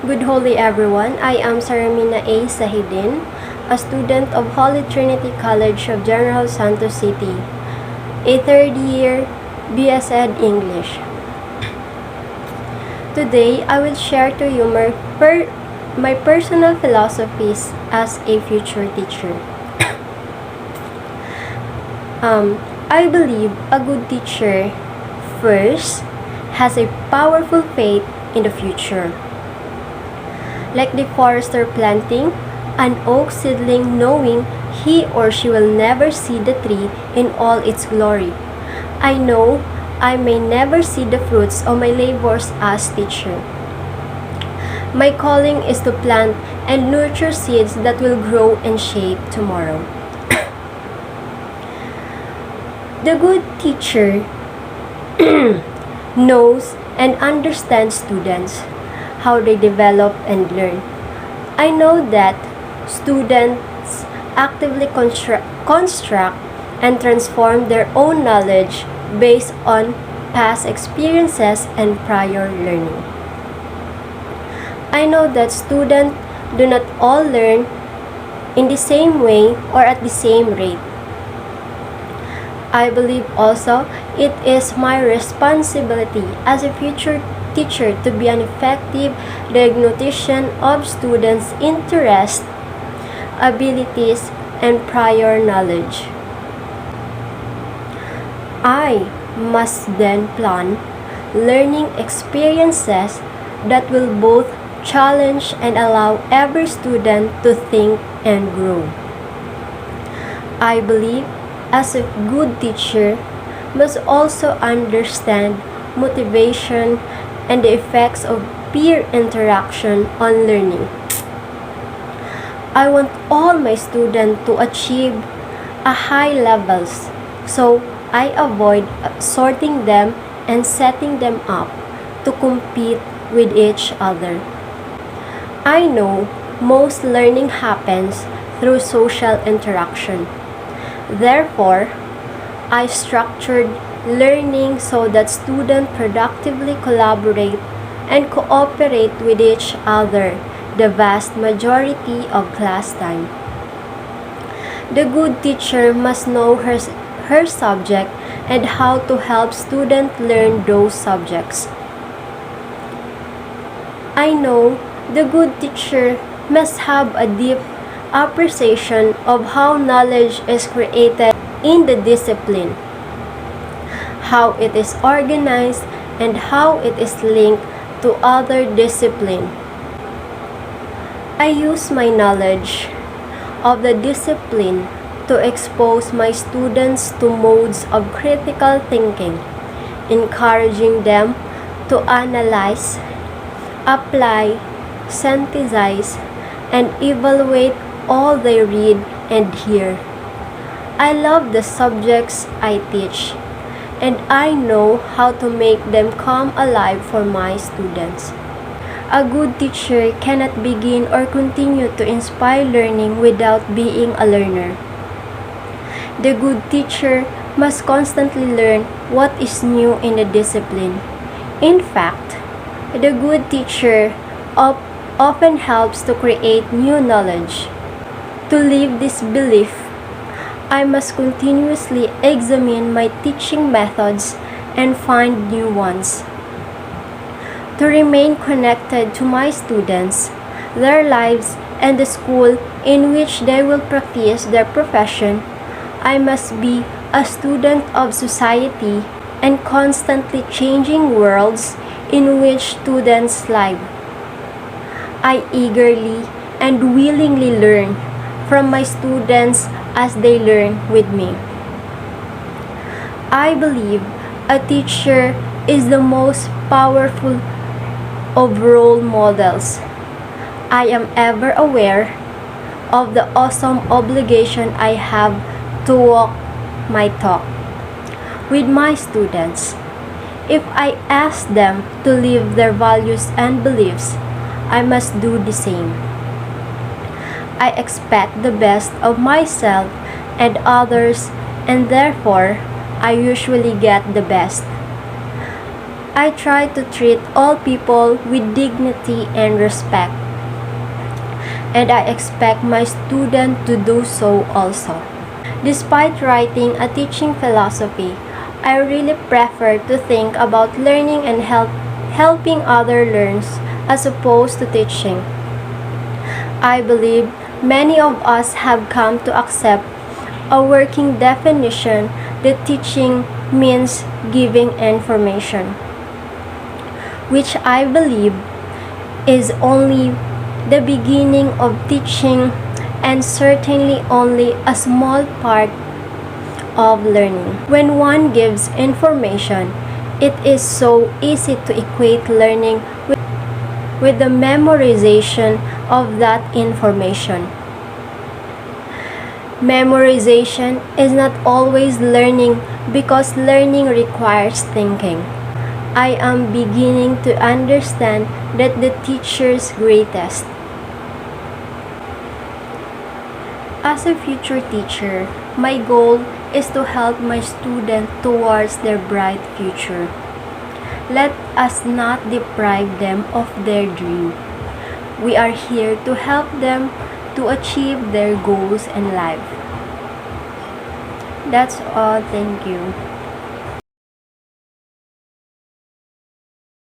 Good holy everyone, I am Saramina A. Sahidin, a student of Holy Trinity College of General Santos City, a third year BS Ed English. Today, I will share to you my personal philosophies as a future teacher. I believe a good teacher first has a powerful faith in the future. Like the forester planting an oak seedling knowing he or she will never see the tree in all its glory. I know I may never see the fruits of my labors as teacher. My calling is to plant and nurture seeds that will grow and shape tomorrow. The good teacher knows and understands students, how they develop and learn. I know that students actively construct and transform their own knowledge based on past experiences and prior learning. I know that students do not all learn in the same way or at the same rate. I believe also it is my responsibility as a future teacher to be an effective diagnostician of students' interests, abilities, and prior knowledge. I must then plan learning experiences that will both challenge and allow every student to think and grow. I believe as a good teacher must also understand motivation and the effects of peer interaction on learning. I want all my students to achieve a high levels, so I avoid sorting them and setting them up to compete with each other. I know most learning happens through social interaction. Therefore, I structured learning so that students productively collaborate and cooperate with each other the vast majority of class time. The good teacher must know her subject and how to help students learn those subjects. I know the good teacher must have a deep appreciation of how knowledge is created in the discipline, how it is organized, and how it is linked to other disciplines. I use my knowledge of the discipline to expose my students to modes of critical thinking, encouraging them to analyze, apply, synthesize, and evaluate all they read and hear. I love the subjects I teach, and I know how to make them come alive for my students. A good teacher cannot begin or continue to inspire learning without being a learner. The good teacher must constantly learn what is new in the discipline. In fact, the good teacher often helps to create new knowledge. To live this belief, I must continuously examine my teaching methods and find new ones. To remain connected to my students, their lives, and the school in which they will practice their profession, I must be a student of society and constantly changing worlds in which students live. I eagerly and willingly learn from my students as they learn with me. I believe a teacher is the most powerful of role models. I am ever aware of the awesome obligation I have to walk my talk with my students. If I ask them to live their values and beliefs, I must do the same. I expect the best of myself and others, and therefore, I usually get the best. I try to treat all people with dignity and respect, and I expect my student to do so also. Despite writing a teaching philosophy, I really prefer to think about learning and helping others learn as opposed to teaching. I believe many of us have come to accept a working definition that teaching means giving information, which I believe is only the beginning of teaching and certainly only a small part of learning. When one gives information, it is so easy to equate learning with the memorization of that information. Memorization is not always learning because learning requires thinking. I am beginning to understand that the teacher's greatest. As a future teacher, my goal is to help my students towards their bright future. Let us not deprive them of their dream. We are here to help them to achieve their goals in life. That's all. Thank you.